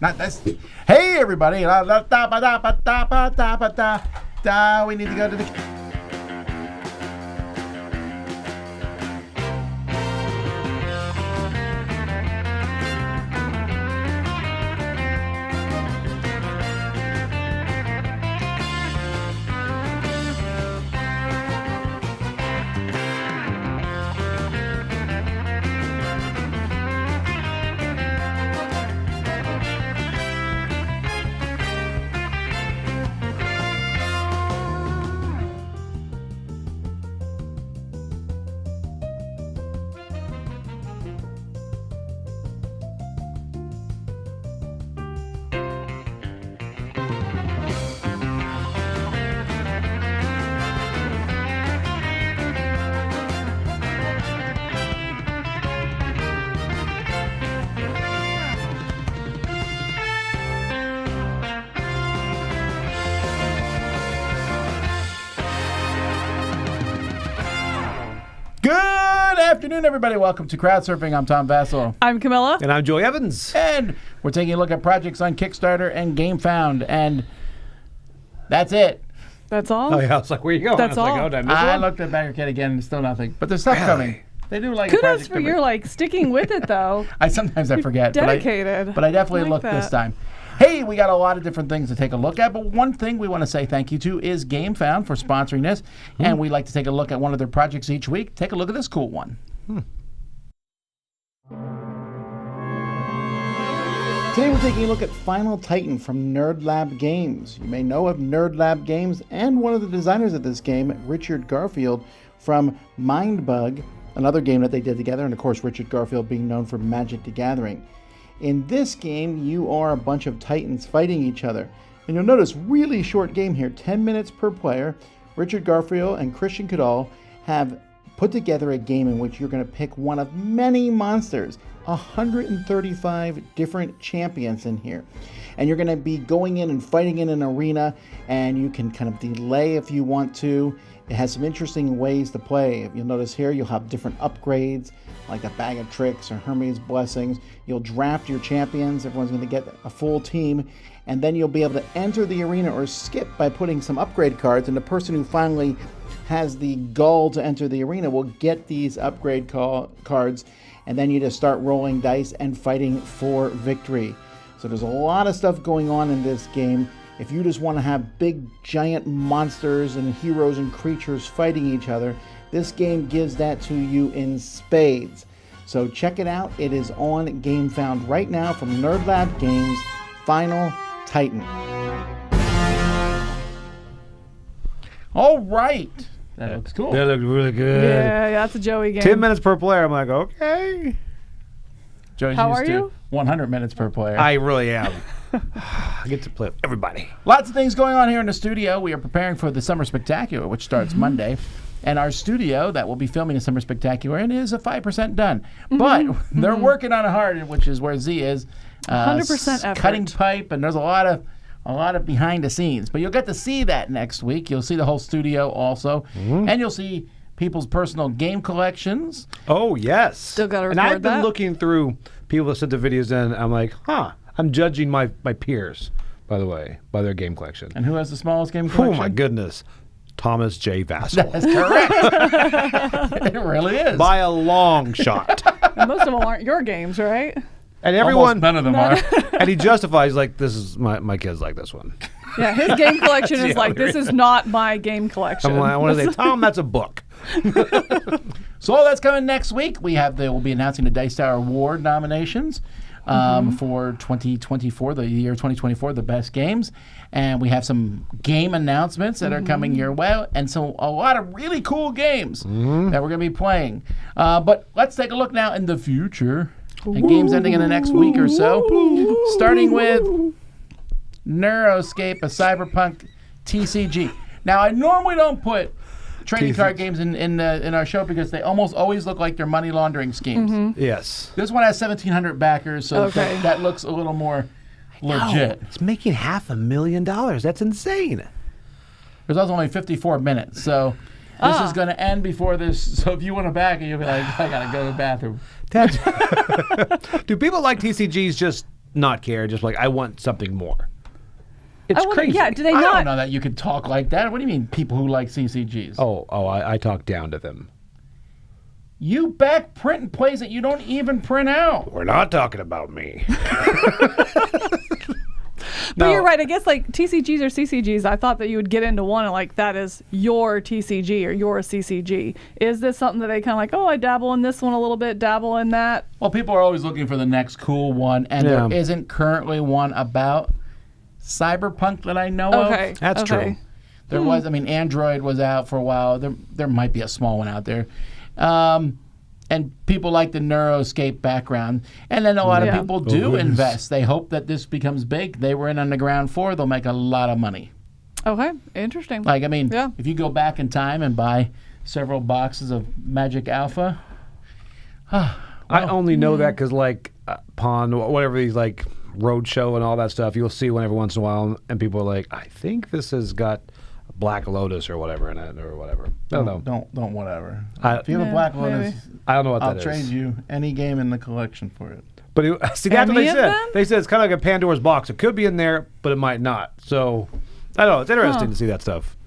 Not this. Hey, everybody. We need to go to the... Good afternoon, everybody. Welcome to Crowdsurfing. I'm Tom Vassell. I'm Camilla. And I'm Joey Evans. And we're taking a look at projects on Kickstarter and Gamefound. And that's it. That's all? Oh, yeah. I was like, where you going? That's I was all? like, oh, did I miss I one? looked at Backerkit again and still nothing. But there's stuff coming. They do like Kudos a project for your sticking with it, though. Sometimes I forget. Dedicated. But I definitely I like looked this that. time. Hey, we got a lot of different things to take a look at, but one thing we want to say thank you to is Gamefound for sponsoring this, and we like to take a look at one of their projects each week. Take a look at this cool one. Today we're taking a look at Final Titan from Nerd Lab Games. You may know of Nerd Lab Games and one of the designers of this game, Richard Garfield, from Mindbug, another game that they did together, and of course Richard Garfield being known for Magic the Gathering. In this game, you are a bunch of Titans fighting each other. And you'll notice, really short game here, 10 minutes per player. Richard Garfield and Christian Cadal have put together a game in which you're going to pick one of many monsters. 135 different champions in here. And you're going to be going in and fighting in an arena, and you can kind of delay if you want to. It has some interesting ways to play. If you'll notice here, you'll have different upgrades, like a bag of tricks or Hermes blessings. You'll draft your champions. Everyone's going to get a full team. And then you'll be able to enter the arena or skip by putting some upgrade cards. And the person who finally has the gall to enter the arena will get these upgrade cards. And then you just start rolling dice and fighting for victory. So there's a lot of stuff going on in this game. If you just want to have big giant monsters and heroes and creatures fighting each other, this game gives that to you in spades. So check it out. It is on Gamefound right now from Nerd Lab Games, Final Titan. All right. That looks cool. That looked really good. Yeah, that's a Joey game. 10 minutes per player. I'm like, okay. Joey's How used are to you? 100 minutes per player. I really am. I get to play with everybody. Lots of things going on here in the studio. We are preparing for the Summer Spectacular, which starts Monday. And our studio that will be filming the Summer Spectacular in is a 5% done. But they're working on it hard, which is where Z is. 100% effort. Cutting pipe, and there's a lot of behind the scenes. But you'll get to see that next week. You'll see the whole studio also. And you'll see people's personal game collections. Oh, yes. Still got to record And I've been that. looking through people that sent the videos in. I'm like, I'm judging my peers, by the way, by their game collection. And who has the smallest game Oh, collection? my goodness. Thomas J. Vassell. That's correct. It really is. By a long shot. And most of them aren't your games, right? And Almost everyone, none of them are. and he justifies, like, this is my kids like this one. Yeah, his game collection is the like, only this is not my game collection. I'm like, I want to say, Tom, that's a book. So all that's coming next week. We'll be announcing the Dice Tower Award nominations for 2024, the year 2024, the best games. And we have some game announcements that are coming your way, and so a lot of really cool games that we're going to be playing. But let's take a look now in the future at games ending in the next week or so, starting with Neuroscape, a cyberpunk TCG. Now, I normally don't put trading card games in our show because they almost always look like they're money laundering schemes. Yes. This one has 1,700 backers, so Okay. that looks a little more legit. It's making $500,000. That's insane. There's also only 54 minutes, so this is going to end before this. So if you want to back it, you'll be like, I got to go to the bathroom. Do people like TCGs just not care. Just like I want something more. It's crazy. Yeah, do they I not? don't know that you could talk like that. What do you mean, people who like CCGs? I talk down to them. You back print in plays that you don't even print out. We're not talking about me. But you're right. I guess like TCGs or CCGs, I thought that you would get into one and like that is your TCG or your CCG. Is this something that they kind of like, oh, I dabble in this one a little bit, dabble in that? Well, people are always looking for the next cool one, and there isn't currently one about Cyberpunk that I know of. That's true. There was, I mean, Android was out for a while. There might be a small one out there. And people like the Neuroscape background. And then a lot of people do invest. They hope that this becomes big. They were in on the ground floor. They'll make a lot of money. Okay, interesting. Like, I mean, if you go back in time and buy several boxes of Magic Alpha. I only know that because, like, Pond, whatever these, like, Roadshow and all that stuff, you'll see one every once in a while, and people are like, I think this has got Black Lotus or whatever in it, or whatever. I don't know. Don't whatever. If you have a Black Lotus, I don't know what I'll that is. trade you any game in the collection for it. But see, that's what they Any of said. them? They said it's kind of like a Pandora's box. It could be in there, but it might not. So, I don't know. It's interesting to see that stuff.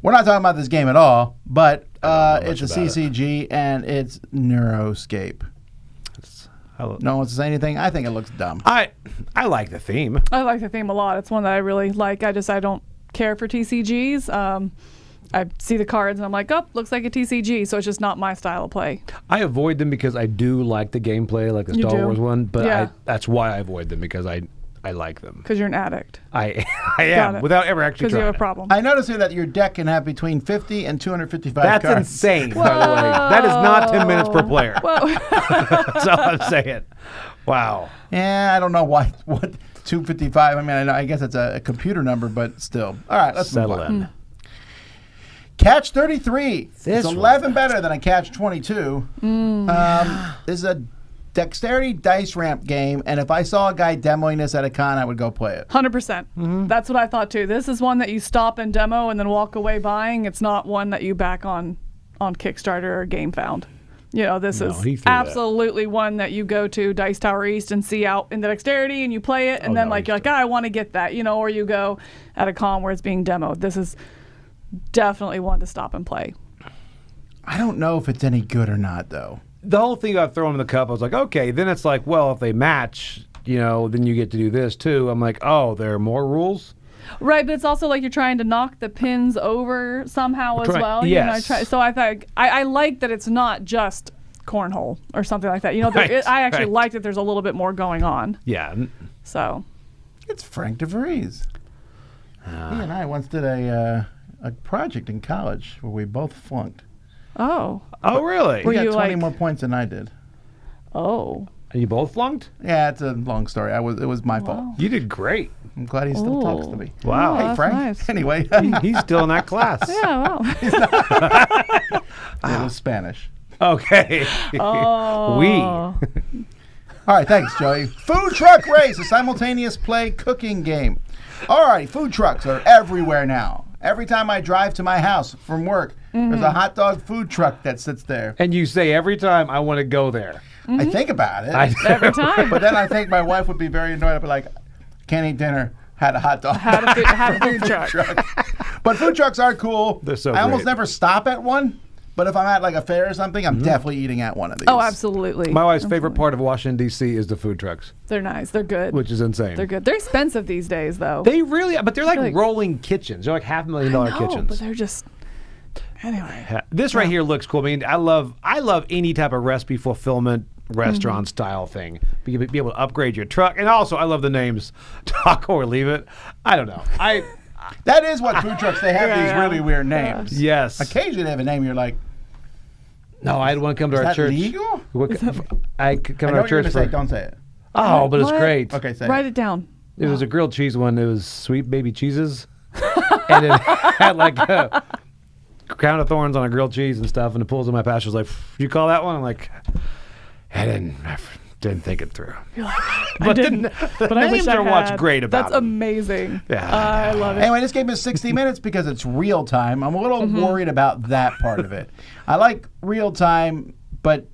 We're not talking about this game at all, but it's a much about CCG and it's Neuroscape. No one wants to say anything? I think it looks dumb. I like the theme. I like the theme a lot. It's one that I really like. I don't care for TCGs. I see the cards and I'm like, oh, looks like a TCG, so it's just not my style of play. I avoid them because I do like the gameplay, like the Star Wars one, but that's why I avoid them, because I like them. Because you're an addict. I am, without ever actually Because trying you have a it. problem. I noticed here that your deck can have between 50 and 255 That's cards. insane, by the way. That is not 10 minutes per player. Whoa. That's all I'm saying. Wow. Yeah, I don't know what 255. I mean, I guess it's a computer number, but still. All right, let's Settle move on. in. Catch 33. This It's one. 11 better than a Catch 22. This is a dexterity dice ramp game, and if I saw a guy demoing this at a con, I would go play it. 100%. That's what I thought too. This is one that you stop and demo and then walk away buying. It's not one that you back on Kickstarter or Gamefound. You know, this No, he is threw that. absolutely one that you go to Dice Tower East and see out in the dexterity and you play it, and then no, you're like, I want to get that, you know, or you go at a con where it's being demoed. This is definitely one to stop and play. I don't know if it's any good or not, though. The whole thing about throwing in the cup, I was like, okay. Then it's like, well, if they match, you know, then you get to do this too. I'm like, oh, there are more rules? Right, but it's also like you're trying to knock the pins over somehow as well. Yes. You know, so I thought I like that it's not just cornhole or something like that. You know, I actually like that there's a little bit more going on. Yeah. So It's Frank DeVries. He and I once did a project in college where we both flunked. Oh, really? He Were got you 20 like- more points than I did. oh, And you both flunked? Yeah, it's a long story. It was my fault. You did great. I'm glad he still talks to me. Wow. Oh, Hey, that's Frank. nice. Anyway, He's still in that class. yeah, wow. it was Spanish. Okay. Oh. We. All right, thanks, Joey. Food Truck Race, a simultaneous play cooking game. All right, food trucks are everywhere now. Every time I drive to my house from work, there's a hot dog food truck that sits there. And you say every time, I want to go there. I think about it, Every time. but then I think my wife would be very annoyed. I'd be like, can't eat dinner, had a hot dog. Had a food truck. But food trucks are cool. They're so I almost great. never stop at one, but if I'm at like a fair or something, I'm definitely eating at one of these. Oh, absolutely. My wife's favorite part of Washington, D.C. is the food trucks, They're nice. They're good. which is insane. They're good. They're expensive these days, though. They really, but they're like Like- rolling kitchens. They're like $500,000 No, kitchens. but they're just anyway. This right here looks cool. I mean, I love any type of recipe fulfillment restaurant style thing. Be able to upgrade your truck, and also I love the names Taco or Leave It. I don't know. That is what food trucks, they have these Yeah. really weird names. Yes. Occasionally they have a name you're like, No, I had one come to is our that church. legal? I could come I to know our what you're church going to say, for. don't say it. Oh, but it's What? great. Okay, say Write it. it down. It was a grilled cheese one. It was sweet baby cheeses, and it had like a crown of thorns on a grilled cheese and stuff. And the pulls in my pastor was like, "You call that one?" I'm like, I didn't think it through. I didn't. The But I wish names I are what's had. great about That's them. amazing. Yeah. I love it. Anyway, this game is 60 minutes because it's real time. I'm a little worried about that part of it. I like real time, but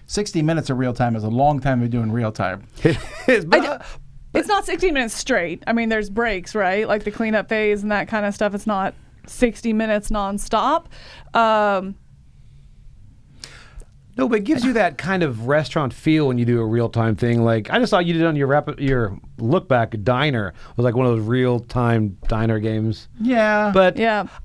60 minutes of real time is a long time to be doing real time. It's not 60 minutes straight. I mean, there's breaks, right? Like the cleanup phase and that kind of stuff. It's not 60 minutes nonstop. No, but it gives you that kind of restaurant feel when you do a real-time thing. Like, I just thought you did on your look-back diner. It was like one of those real-time diner games. Yeah. But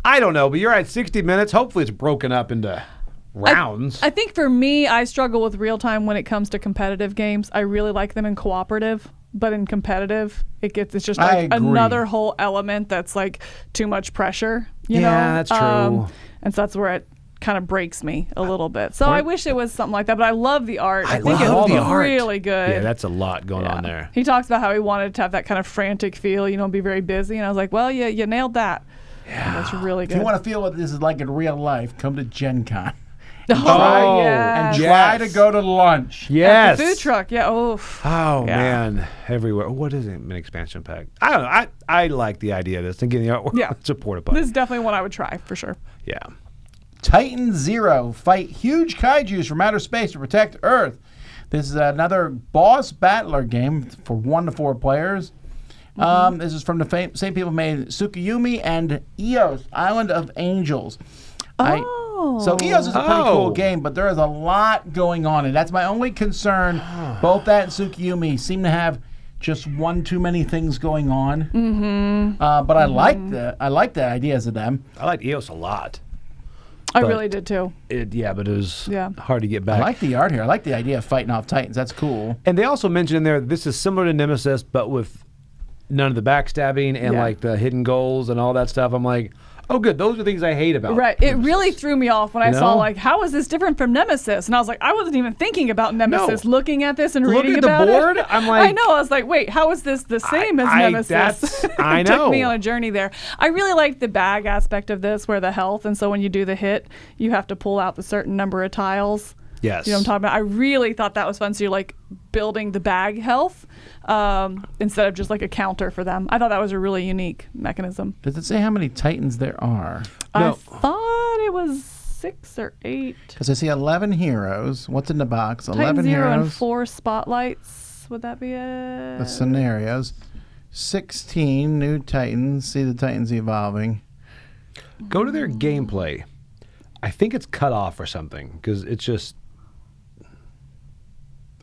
I don't know. But you're at 60 minutes. Hopefully it's broken up into rounds. I think for me, I struggle with real-time when it comes to competitive games. I really like them in cooperative. But in competitive, it's just like another whole element that's like too much pressure. You know? That's true. And so that's where it kind of breaks me a little bit. So I wish it was something like that, but I love the art. I think it's really good. Yeah, that's a lot going on there. He talks about how he wanted to have that kind of frantic feel, be very busy. And I was like, well, you nailed that. Yeah. That's really good. If you want to feel what this is like in real life, come to Gen Con. And try to go to lunch. Yes. At the food truck. Yeah. Man. Everywhere. What is it? An expansion pack? I don't know. I like the idea of this and getting the artwork. Yeah. It's a porta potty. This is definitely one I would try for sure. Yeah. Titan Zero. Fight huge kaijus from outer space to protect Earth. This is another boss battler game for 1 to 4 players. This is from the same people made Tsukuyomi and Eos, Island of Angels. So Eos is a pretty cool game, but there is a lot going on, and that's my only concern. Both that and Tsukuyomi seem to have just one too many things going on. But I like the ideas of them. I like Eos a lot. I really did too. But it was hard to get back. I like the art here. I like the idea of fighting off Titans. That's cool. And they also mentioned in there this is similar to Nemesis, but with none of the backstabbing and like the hidden goals and all that stuff. I'm like, oh, good. Those are things I hate about Nemesis. It really threw me off when I saw, like, how is this different from Nemesis? And I was like, I wasn't even thinking about Nemesis. Looking at this and reading about it. Looking at the board, I'm like... I know. I was like, wait, how is this the same as Nemesis? I know. It took me on a journey there. I really liked the bag aspect of this, where the health, and so when you do the hit, you have to pull out the certain number of tiles. Yes. You know what I'm talking about? I really thought that was fun. So you're like building the bag health instead of just like a counter for them. I thought that was a really unique mechanism. Does it say how many Titans there are? No. I thought it was 6 or 8. Because I see 11 heroes. What's in the box? Titan 11 Zero heroes. and 4 spotlights. Would that be it? The scenarios. 16 new Titans. See the Titans evolving. Go to their gameplay. I think it's cut off or something because it's just...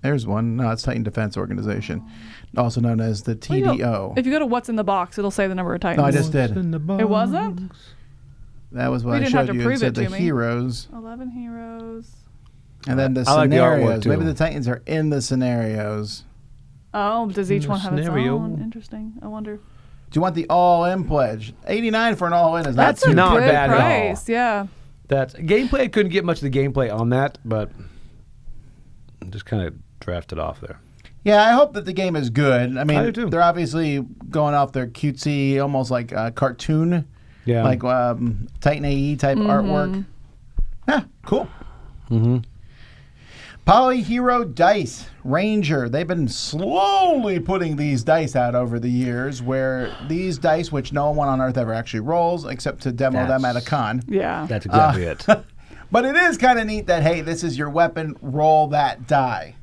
There's one. No, it's Titan Defense Organization, also known as the TDO. If you go to what's in the box, it'll say the number of Titans. No, I just did. It wasn't? That was what I showed you. It said the heroes. 11 heroes. And then the scenarios. Maybe the Titans are in the scenarios. Oh, does each one have its own? Interesting. I wonder. Do you want the all-in pledge? $89 for an all-in is That's not bad price, at all. Yeah. That's gameplay. I couldn't get much of the gameplay on that, but just kind of drafted off there. Yeah, I hope that the game is good. I mean, I do too. They're obviously going off their cutesy, almost like cartoon, like Titan AE type artwork. Yeah, cool. PolyHero Dice Ranger. They've been slowly putting these dice out over the years, where these dice, which no one on Earth ever actually rolls, except to demo them at a con. Yeah. That's exactly it. But it is kind of neat that, hey, this is your weapon, roll that die.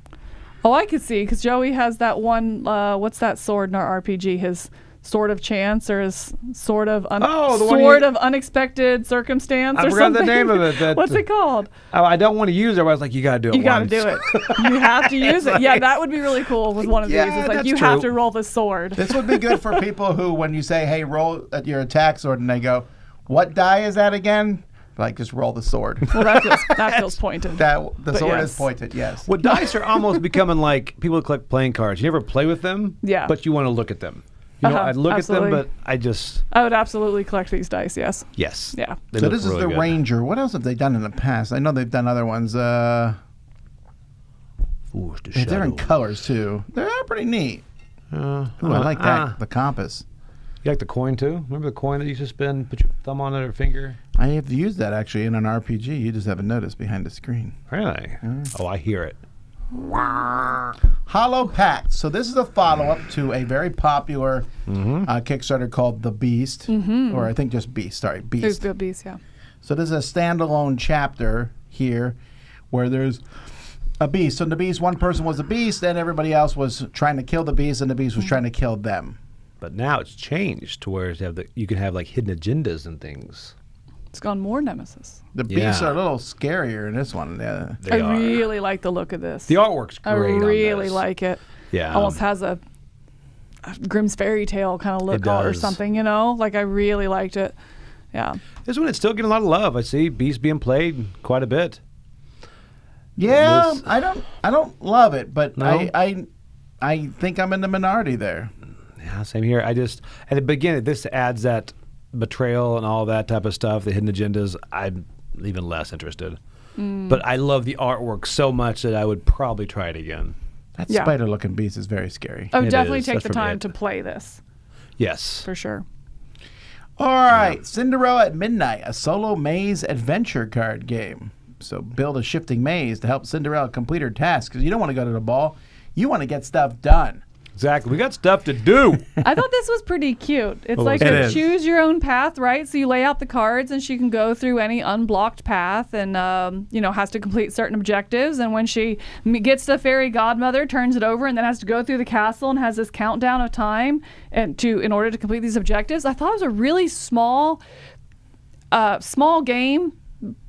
Oh, I could see, because Joey has that one, what's that sword in our RPG? His Sword of Chance, or his Sword of Unexpected Circumstance, or something. I forgot the name of it. What's it called? I don't want to use it. I was like, you got to do it. You got to do it. You have to use it. Yeah, that would be really cool with one of these. It's like you have to roll the sword. This would be good for people who, when you say, hey, roll at your attack sword, and they go, what die is that again? Like, just roll the sword. Well, that feels pointed. The sword is pointed, yes. Well, dice are almost becoming like people who collect playing cards. You never play with them, but you want to look at them. You know, I'd look at them, but I would absolutely collect these dice, yes. Yes. Yeah. So this is the Ranger. What else have they done in the past? I know they've done other ones. They're in colors, too. They're pretty neat. I like that. The compass. You like the coin, too? Remember the coin that you used to spin, put your thumb on it or finger? I have used that, actually, in an RPG. You just haven't noticed behind the screen. Really? Oh, I hear it. Hollow Pact. So this is a follow-up to a very popular Kickstarter called The Beast, or I think just Beast. Sorry, Beast. There's the Beast, yeah. So this is a standalone chapter here, where there's a beast. So the beast, one person was a beast, and everybody else was trying to kill the beast, and the beast was trying to kill them. But now it's changed to where you can have like hidden agendas and things. It's gone more Nemesis. The beasts are a little scarier in this one. Yeah, I really like the look of this. The artwork's great. I really like it. Yeah, almost has a Grimm's fairy tale kind of look or something. You know, like I really liked it. Yeah. This one, it's still getting a lot of love. I see beasts being played quite a bit. Yeah, I don't love it, but no? I think I'm in the minority there. Yeah, same here. At the beginning, this adds that betrayal and all that type of stuff, the hidden agendas. I'm even less interested. But I love the artwork so much that I would probably try it again. That spider-looking beast is very scary. I would definitely take the time to play this. Yes. For sure. All right, Cinderella at Midnight, a solo maze adventure card game. So build a shifting maze to help Cinderella complete her task, because you don't want to go to the ball. You want to get stuff done. Exactly. We got stuff to do. I thought this was pretty cute. It's like a choose your own path, right? So you lay out the cards and she can go through any unblocked path and, has to complete certain objectives. And when she gets the fairy godmother, turns it over and then has to go through the castle and has this countdown of time in order to complete these objectives. I thought it was a really small game,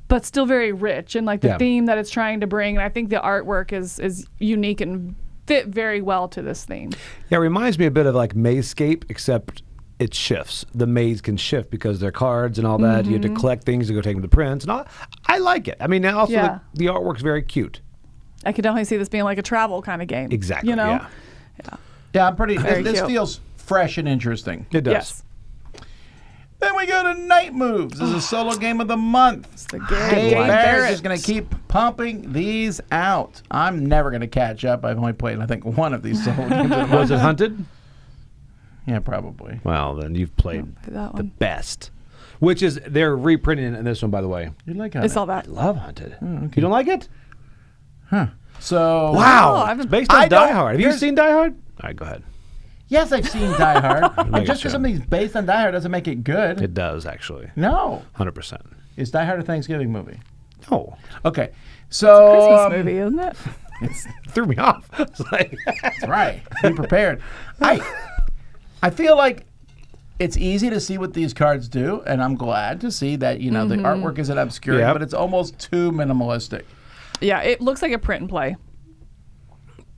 but still very rich in like the theme that it's trying to bring. And I think the artwork is unique and fit very well to this theme. Yeah, it reminds me a bit of like Mazescape, except it shifts. The maze can shift because they're cards and all that. You have to collect things to go take them to prints. And I like it. I mean, also the artwork's very cute. I could definitely see this being like a travel kind of game. Exactly. You know? Yeah, I'm pretty. This feels fresh and interesting. It does. Yes. Then we go to Night Moves. This is a solo game of the month. It's the Gabe Barrett is going to keep pumping these out. I'm never going to catch up. I've only played, I think, one of these solo games. Was it Hunted? Yeah, probably. Well, then you've played the best. Which is, they're reprinting it in this one, by the way. You like Hunted? I saw that. I love Hunted. Oh, okay. You don't like it? Huh. So. Wow. It's based on Die Hard. Have you seen Die Hard? All right, go ahead. Yes, I've seen Die Hard. And just because something's based on Die Hard doesn't make it good. It does, actually. No. 100%. Is Die Hard a Thanksgiving movie? No. Okay. So. It's a Christmas movie, isn't it? It threw me off. It's like, that's right. Be prepared. I feel like it's easy to see what these cards do, and I'm glad to see that, the artwork isn't obscure, but it's almost too minimalistic. Yeah, it looks like a print and play.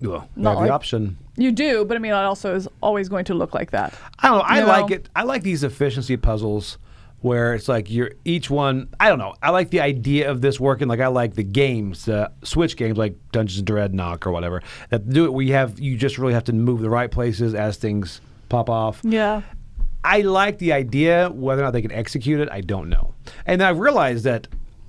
Well, you have the option. You do, but I mean, it also is always going to look like that. I don't know. I like it. I like these efficiency puzzles where it's like each one. I don't know. I like the idea of this working. Like I like the games, Switch games like Dungeons and Dreadnought or whatever that do it. You just really have to move the right places as things pop off. Yeah. I like the idea. Whether or not they can execute it, I don't know. And I've realized that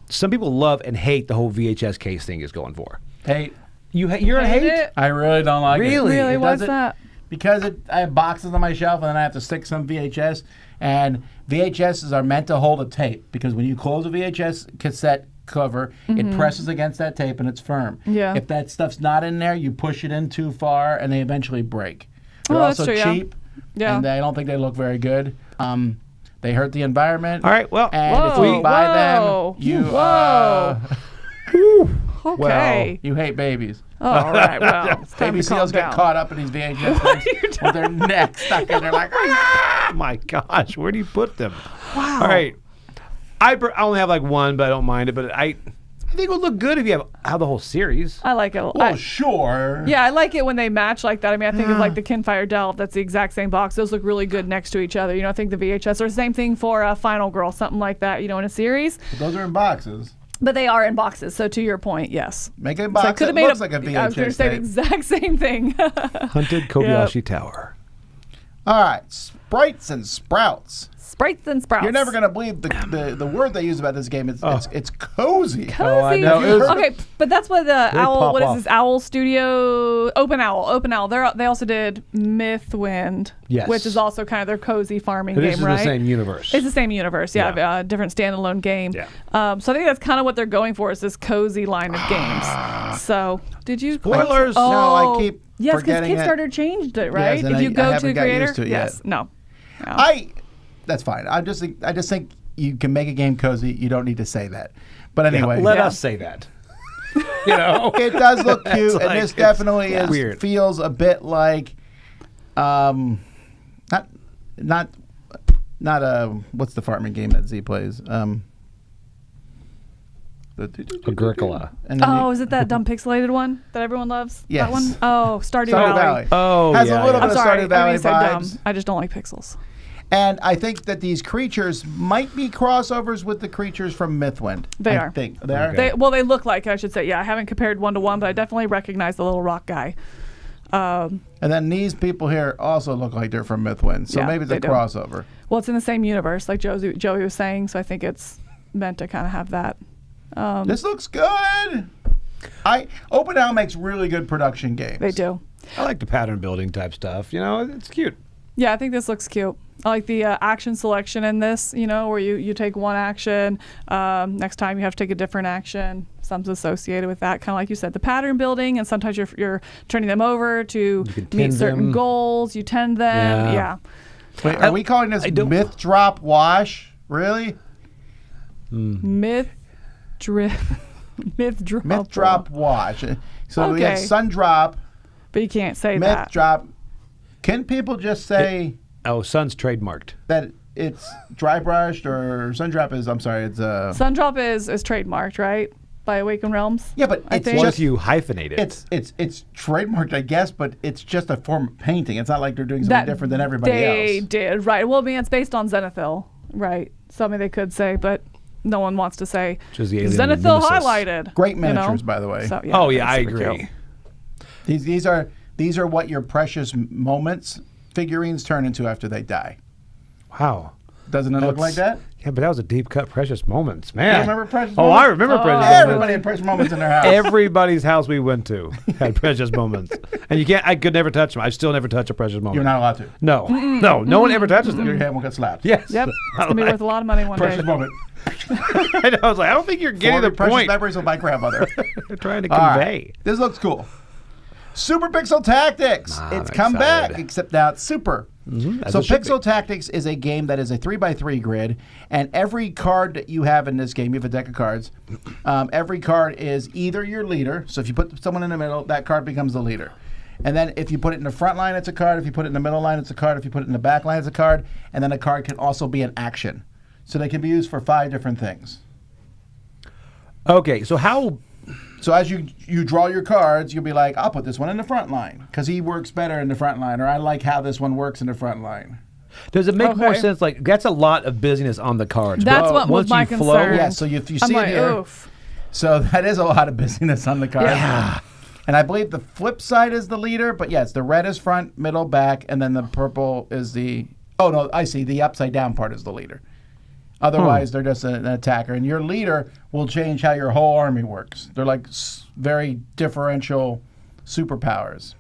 some people love and hate the whole VHS case thing is going for. Hate. You're a hate? It? I really don't like it. Really? What's that? Because I have boxes on my shelf and then I have to stick some VHS. And VHSs are meant to hold a tape because when you close a VHS cassette cover, it presses against that tape and it's firm. Yeah. If that stuff's not in there, you push it in too far and they eventually break. They're also cheap. Yeah. And I don't think they look very good. They hurt the environment. All right, well. And if you buy them, you... Okay. Well, you hate babies. Oh, all right. Well, baby seals get caught up in these VHS things with their neck stuck in there like, ah! My gosh, where do you put them? Wow. All right. I only have like one, but I don't mind it. But I think it would look good if you have the whole series. I like it. Well, sure. Yeah, I like it when they match like that. I mean, I think of like the Kinfire Delve. That's the exact same box. Those look really good next to each other. I think the VHS or the same thing for Final Girl, something like that, in a series. But those are in boxes. But they are in boxes, so to your point, yes. Make a box that looks like a VHS. I was going to say the exact same thing. Hunted Kobayashi Tower. All right, Sprites and Sprouts. Sprites and Sprouts. You're never going to believe the word they use about this game. It's cozy. Cozy. Oh, I know. Okay, but that's what the Owl, what is this, Owl Studio, Open Owl. They also did Mythwind, which is also kind of their cozy farming game, right? This is the same universe. It's the same universe, different standalone game. Yeah. So I think that's kind of what they're going for is this cozy line of games. So, did you... Spoilers! No, I keep forgetting because Kickstarter changed it, right? Yes, if you go to the creator? Used to it yes. Yet. No. That's fine. I just think you can make a game cozy. You don't need to say that. But anyway. Let us say that. You know, it does look cute, and this definitely feels a bit like, not what's the farming game that Z plays? Agricola. Is it that dumb pixelated one that everyone loves? Yes. That one? Oh, Stardew Valley. Oh, has a little bit I'm of sorry, Stardew Valley dumb. vibes. I just don't like pixels. And I think that these creatures might be crossovers with the creatures from Mythwind. They I are. think they are. They look like, I should say. Yeah, I haven't compared 1 to 1, but I definitely recognize the little rock guy. And then these people here also look like they're from Mythwind, so maybe it's a crossover. Well, it's in the same universe, like Joey was saying, so I think it's meant to kind of have that. This looks good. OpenAL makes really good production games. They do. I like the pattern building type stuff. You know, it's cute. Yeah, I think this looks cute. I like the action selection in this, you know, where you take one action, next time you have to take a different action. Something's associated with that, kind of like you said, the pattern building, and sometimes you're turning them over to meet certain goals. You tend them, yeah. Wait, are we calling this Myth Drop Wash? Really? Myth Drop Wash. So we have Sun Drop. But you can't say Myth that. Drop. Can people just say... Sun's trademarked. That it's dry brushed, or Sundrop is, it's... Sundrop is trademarked, right? By Awaken Realms? Yeah, but it's just you hyphenate it. It's trademarked, I guess, but it's just a form of painting. It's not like they're doing something different than everybody else. They did, right. Well, I mean, it's based on Zenithal, right? Something they could say, but no one wants to say Zenithal highlighted. Great miniatures, by the way. So, I agree. These are what your precious moments figurines turn into after they die. Wow. Doesn't it look like that? Yeah, but that was a deep cut Precious Moments, man. You remember Precious Moments? I remember Precious Moments. Everybody had Precious Moments in their house. Everybody's house we went to had Precious Moments. And I could never touch them. I still never touch a Precious Moment. You're not allowed to. No. No one ever touches them. Your hand will get slapped. Yes. Yep. It's going to be worth a lot of money one Precious day. Moment. I was like, I don't think you're getting the precious point. Memories of my grandmother. They're trying to convey. Right. This looks cool. Super Pixel Tactics. It's come back, except now it's super. So Pixel Tactics is a game that is a 3x3 grid, and every card that you have in this game, you have a deck of cards, every card is either your leader, so if you put someone in the middle, that card becomes the leader. And then if you put it in the front line, it's a card. If you put it in the middle line, it's a card. If you put it in the back line, it's a card. And then a card can also be an action. So they can be used for 5 different things. Okay, so as you draw your cards, you'll be like, I'll put this one in the front line because he works better in the front line, or I like how this one works in the front line. Does it make more sense? Like, that's a lot of busyness on the cards. That's what was my concern. Yeah, so if you see it here, oof. So that is a lot of busyness on the cards. Yeah. And I believe the flip side is the leader, but yes, the red is front, middle, back, and then the purple is the... Oh, no, I see. The upside down part is the leader. Otherwise, they're just an attacker. And your leader will change how your whole army works. They're like very differential superpowers.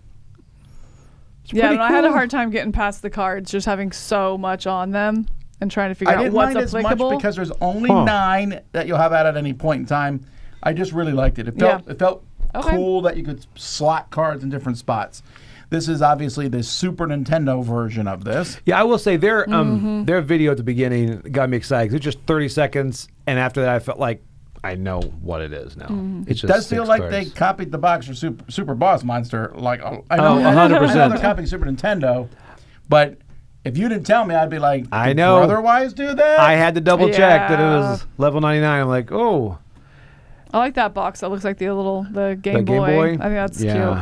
Yeah, and I had a hard time getting past the cards, just having so much on them and trying to figure out what's applicable. I didn't mind as much because there's only 9 that you'll have out at any point in time. I just really liked it. It felt cool that you could slot cards in different spots. This is obviously the Super Nintendo version of this. Yeah, I will say their video at the beginning got me excited. It was just 30 seconds, and after that I felt like I know what it is now. It does feel like they copied the box for Super Boss Monster. Like I know 100%. they're copying Super Nintendo, but if you didn't tell me, I'd be like, I know. Otherwise, do that. I had to double check that it was level 99. I'm like, oh. I like that box. That looks like the Game Boy. I think that's cute.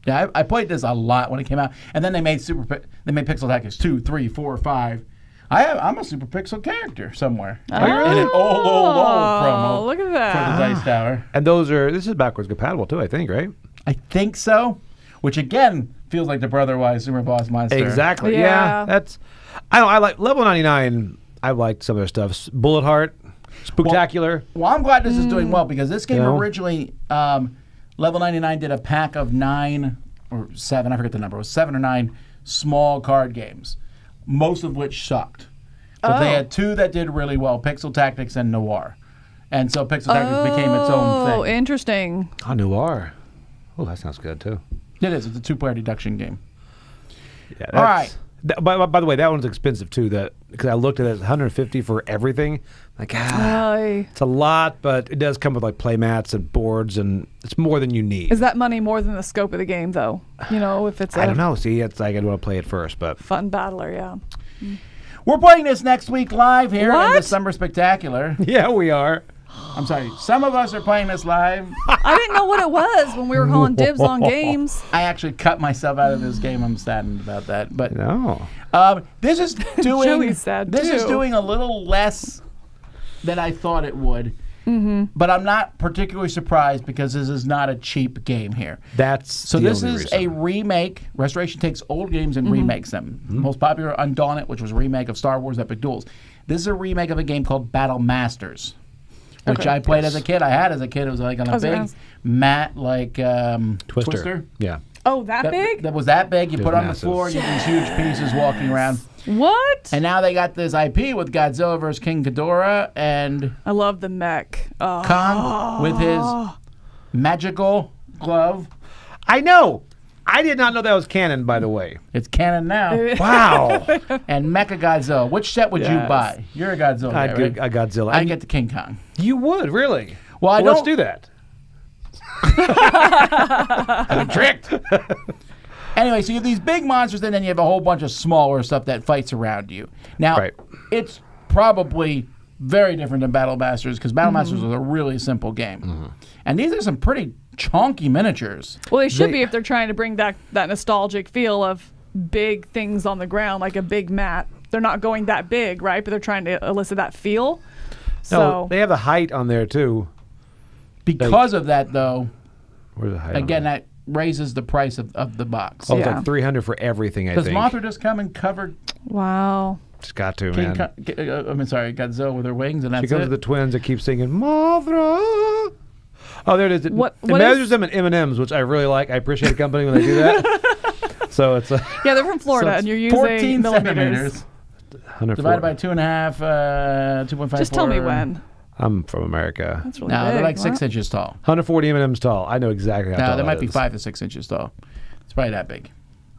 Yeah, I played this a lot when it came out, and then they made Pixel Tactics 2, 3, 4, 5. I'm a Super Pixel character somewhere in an old promo. Look at that for the Dice Tower. And this is backwards compatible too, I think, right? I think so. Which again feels like the Brotherwise Super Boss Monster. Exactly. Yeah. I like level 99. I liked some of their stuff. Bullet Heart, Spooktacular. Well, I'm glad this is doing well because this game originally. Level 99 did a pack of 9 or 7, I forget the number, it was 7 or 9 small card games, most of which sucked. But they had 2 that did really well, Pixel Tactics and Noir. And so Pixel Tactics became its own thing. Oh, interesting. Noir. Oh, that sounds good too. It is. It's a 2-player deduction game. Yeah, all right. By the way, that one's expensive too. Because I looked at it, it's $150 for everything. Like, it's a lot, but it does come with like play mats and boards, and it's more than you need. Is that money more than the scope of the game, though? You know, if it's I don't know. See, it's like I want to play it first, but fun battler, yeah. We're playing this next week live here What? in the Summer Spectacular. yeah, we are. I'm sorry. Some of us are playing this live. I didn't know what it was when we were calling dibs on games. I actually cut myself out of this game. I'm saddened about that. But No. this is doing. Joey's sad, This is too. doing a little less than I thought it would. Mm-hmm. But I'm not particularly surprised because this is not a cheap game here. That's So the this only is reason. a remake. Restoration takes old games and Mm-hmm. remakes them. Most popular, Undaunted, which was a remake of Star Wars Epic Duels. This is a remake of a game called Battle Masters, which Okay. I played as a kid. I had as a kid. It was like on a was gonna big ask. mat, like Twister. Yeah. Oh, that big? That was that big. You It put was on the massive. floor. You had these huge pieces walking around. What? And now they got this IP with Godzilla vs. King Ghidorah and I love the mech. Oh. Kong with his magical glove. I know. I did not know that was canon, by the way. It's canon now. Wow. And Mecha Godzilla. Which set would you Yes. buy? You're a Godzilla guy, right? I Godzilla. I get the King Kong. You would, really? Well, I Let's don't- do that. I'm tricked. Anyway, so you have these big monsters, and then you have a whole bunch of smaller stuff that fights around you. Now, Right. it's probably very different than Battle Masters because Battle Masters was a really simple game. And these are some pretty chunky miniatures. Well, they should be if they're trying to bring that nostalgic feel of big things on the ground, like a big mat. They're not going that big, right? But they're trying to elicit that feel. So No, they have the height on there, too. Because of that, though, Where's the height on again, there? that raises the price of the box. Oh, it's Yeah. like $300 for everything, I Does think. Mothra just come and cover wow. Just got to, King man. Godzilla with her wings, and She that's comes it? with the twins that keep singing, Mothra. Oh, there it is. What it is- measures them in M&Ms, which I really like. I appreciate a company when they do that. So it's Yeah, they're from Florida, So and you're it's using 14 millimeters. centimeters. 140. Divided by 2.5, 2.5. Just tell me when. I'm from America. That's really No, big. they're like 6 What? inches tall. 140 M&Ms tall. I know exactly how tall No, they that might be is. 5 to 6 inches tall. It's probably that big.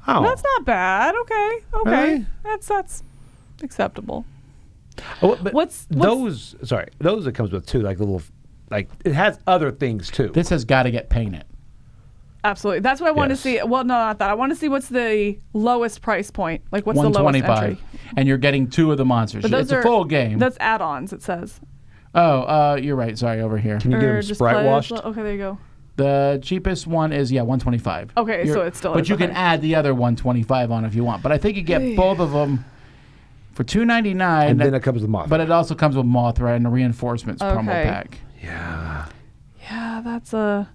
Oh. That's not bad. Okay. Really? That's acceptable. Oh, but What's- those? Sorry, those it comes with too. Like little, like it has other things too. This has got to get painted. Absolutely. That's what I want to Yes. see. Well, no, not that. I want to see what's the lowest price point. Like, what's the lowest entry? And you're getting 2 of the monsters. But It's a full game. That's add-ons, it says. Oh, you're right. Sorry, over here. Can you get Or them just Sprite play washed? Okay, there you go. The cheapest one is, $125. Okay, so it's still But is, you can okay. add the other $125 on if you want. But I think you get both of them for $299. And then it comes with Mothra. But it also comes with Mothra and the reinforcements promo Okay. pack. yeah. Yeah, that's a...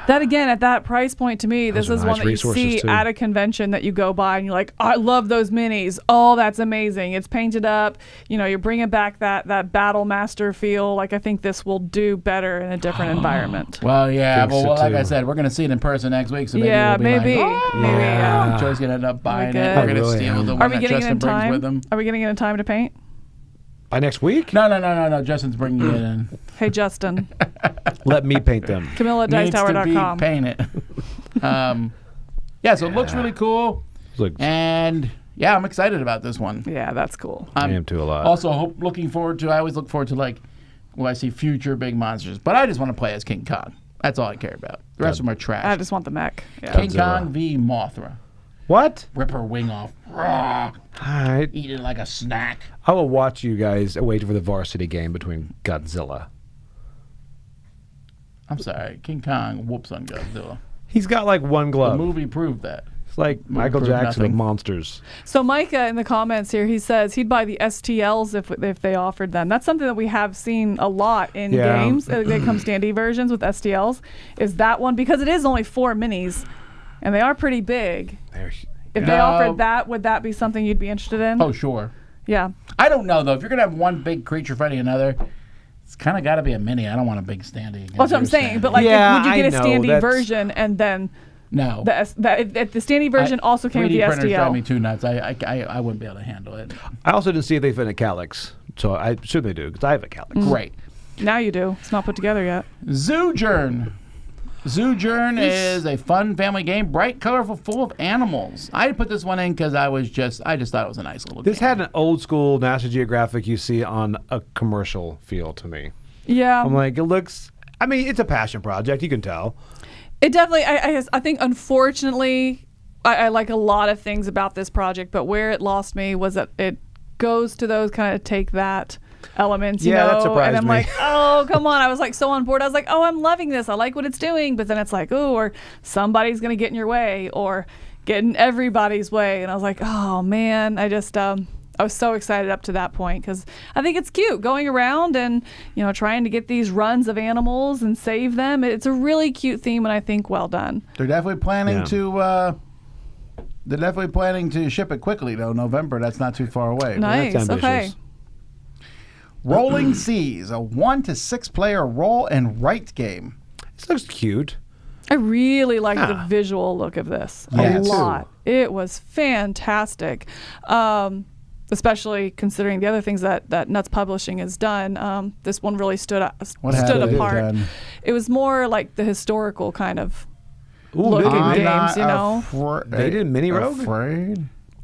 That, again, at that price point, to me, this Those are is nice one that you resources, see too. at a convention that you go by and you're like, I love those minis. Oh, that's amazing. It's painted up. You know, you're bringing back that Battle Master feel. Like, I think this will do better in a different environment. Well, yeah. Think so, Well, like I too. said, we're going to see it in person next week. So maybe Yeah, we'll be maybe. Like, oh, Maybe, yeah. Joey's going to end up buying it. good. We're I going to really steal am. the Are one we that getting it Justin in brings time? with him. Are we getting it in time to paint? By next week? No. Justin's bringing it in. Hey, Justin. Let me paint them. Camilla at Needs to be DiceTower.com. painted. Yeah, so it looks really cool. Look, And yeah, I'm excited about this one. Yeah, that's cool. I am too a lot. Also, I always look forward to when I see future big monsters. But I just want to play as King Kong. That's all I care about. The rest of them are trash. I just want the mech. Yeah. King Godzilla. Kong v. Mothra. What? Rip her wing off. Raw. All right. Eat it like a snack. I will watch you guys wait for the varsity game between Godzilla. I'm sorry. King Kong whoops on Godzilla. He's got like one The glove. movie proved that. It's like Michael proved Jackson of nothing. monsters. So Micah in the comments here, he says he'd buy the STLs if they offered them. That's something that we have seen a lot in Yeah. games. They come standee versions with STLs. Is that one? Because it is only 4 minis, and they are pretty big. If they No. offered that, would that be something you'd be interested in? Oh, sure. Yeah. I don't know, though. If you're going to have one big creature fighting another, it's kind of got to be a mini. I don't want a big standee. That's what I'm saying. But like, Yeah, would you get I a know, standee that's- version and then No. if the standee version also came with 3D the printers drive me STL? too nuts. I wouldn't be able to handle it. I also didn't see if they fit in a calyx, so I assume they do because I have a calyx. Great. Now you do. It's not put together yet. ZooJourn. ZooJourn is a fun family game, bright, colorful, full of animals. I put this one in because I just thought it was a nice little game. This had an old school National Geographic you see on a commercial feel to me. Yeah. I'm like, it looks, I mean, it's a passion project, you can tell. It definitely, I think, unfortunately, I like a lot of things about this project, but where it lost me was that it goes to those kind of take that elements, you know? That surprised and I'm me. like, oh, come on. I was like so on board. I was like, oh, I'm loving this. I like what it's doing. But then it's like, oh, or somebody's going to get in your way or get in everybody's way. And I was like, oh, man, I was so excited up to that point because I think it's cute going around and, you know, trying to get these runs of animals and save them. It's a really cute theme and I think well done. They're definitely planning to ship it quickly, though. November, that's not too far away. Nice. Okay. Rolling Seas, a 1 to 6 player roll and write game. This looks cute. I really like the visual look of this a lot. It was fantastic, especially considering the other things that Nuts Publishing has done. This one really stood apart. It was more like the historical kind of looking games, you know. They did Mini Rogue?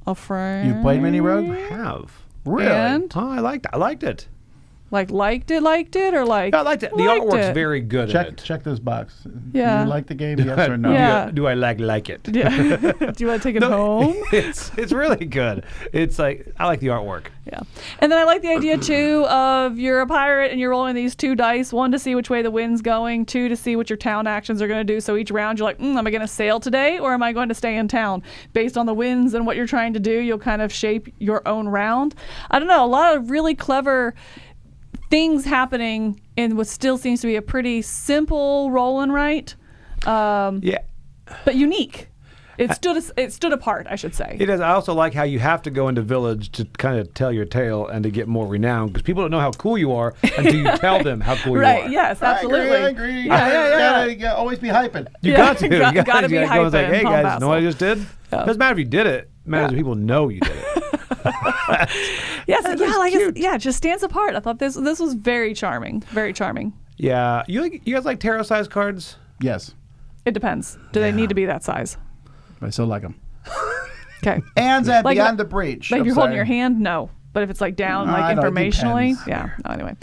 Afraid. You played Mini Rogue? I have. Really? And? Oh, I liked it. Like liked it, or like? I liked it. The artwork's very good in it. Check this box. Yeah. Do you like the game? Yes or no? Yeah. Do I like it? Yeah. Do you want to take it home? It's really good. It's like, I like the artwork. Yeah. And then I like the idea too of you're a pirate and you're rolling these 2 dice, 1 to see which way the wind's going, 2 to see what your town actions are going to do. So each round you're like, am I going to sail today or am I going to stay in town? Based on the winds and what you're trying to do, you'll kind of shape your own round. I don't know, a lot of really clever things happening in what still seems to be a pretty simple roll and write. But unique. It stood apart, I should say. It does. I also like how you have to go into Village to kind of tell your tale and to get more renown because people don't know how cool you are until you tell them how cool you are. Right, yes, absolutely. I agree. Yeah. Always be hyping. You got to. You got to be hyping. It's like, hey guys, know what I just did? Yeah. Doesn't matter if you did it. It matters if people know you did it. Yes, it just stands apart. I thought this was very charming. Very charming. Yeah. You guys like tarot size cards? Yes. It depends. Do they need to be that size? I still like them. Okay. And Beyond the Breach. Like you're holding your hand? No. But if it's like down, like informationally? Yeah. No, anyway.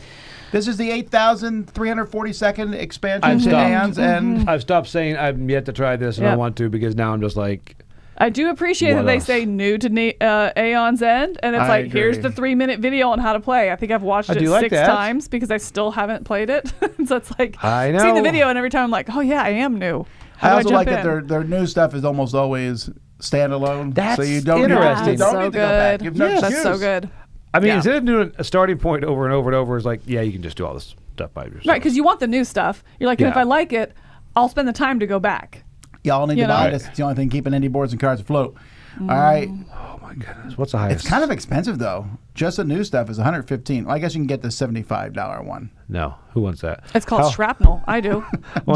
This is the 8,342nd expansion to Aeon's End. I've stopped saying I'm yet to try this and I want to because now I'm just like... I do appreciate that they say new to Aeon's End, and it's like, here's the 3-minute video on how to play. I think I've watched it 6 times because I still haven't played it. So it's like, I've seen the video, and every time I'm like, oh yeah, I am new. I also like that their new stuff is almost always standalone. That's so you don't interesting. You don't need to go back. You have no That's so good. I mean, instead of doing a starting point over and over and over, it's like, you can just do all this stuff by yourself. Right, because you want the new stuff. You're like, and if I like it, I'll spend the time to go back. Y'all need to buy this. It's the only thing keeping indie boards and cards afloat. All right. Oh my goodness, what's the highest? It's kind of expensive though. Just the new stuff is $115. Well, I guess you can get the $75 one. No, who wants that? It's called Shrapnel. I do.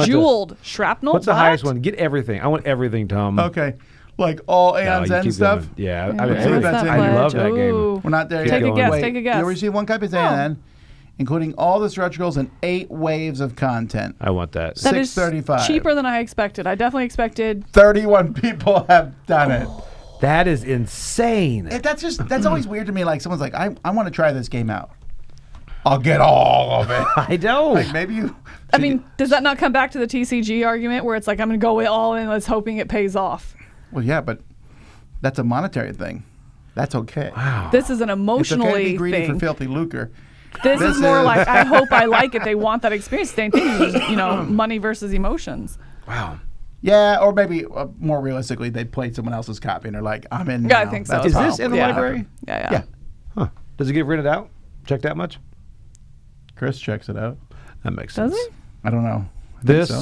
Jeweled Shrapnel. What's the highest one? Get everything. I want everything, Tom. Okay. Like all Aeon's End stuff? Going. Yeah, I love that game. We're not there yet. Take a guess. You'll receive 1 copy of Aeon's End, including all the stretch goals and 8 waves of content. I want that. That is $635. Cheaper than I expected. I definitely expected 31 people have done it. That is insane. That's always weird to me. Like someone's like, I want to try this game out. I'll get all of it. I don't. Like maybe you. I mean, does that not come back to the TCG argument where it's like I'm going to go all in, let's hoping it pays off? Well, yeah, but that's a monetary thing. That's okay. Wow. This is an emotionally it's okay to be greedy thing. for filthy lucre. This is more like I hope I like it. They want that experience. Same thing, money versus emotions. Wow. Yeah, or maybe more realistically, they played someone else's copy and they're like, I'm in. Yeah, I think so. Is this in the library? Yeah. Huh. Does it get rented out? Check that much? Chris checks it out. That makes sense. Does he? I don't know.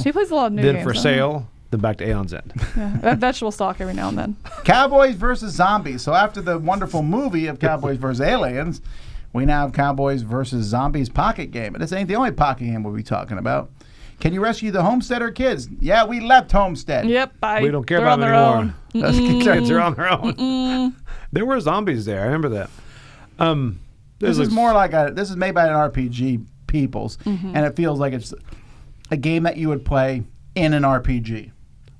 He plays a lot of new games. Then for sale, then back to Aeon's End. Yeah, vegetable stock every now and then. Cowboys versus Zombies. So after the wonderful movie of Cowboys versus Aliens, we now have Cowboys versus Zombies pocket game. And this ain't the only pocket game we'll be talking about. Can you rescue the Homesteader kids? Yeah, we left Homestead. Yep, we don't care about them anymore. Those kids are on their own. There were zombies there. I remember that. This is more like this is made by an RPG, Peoples, and it feels like it's a game that you would play in an RPG.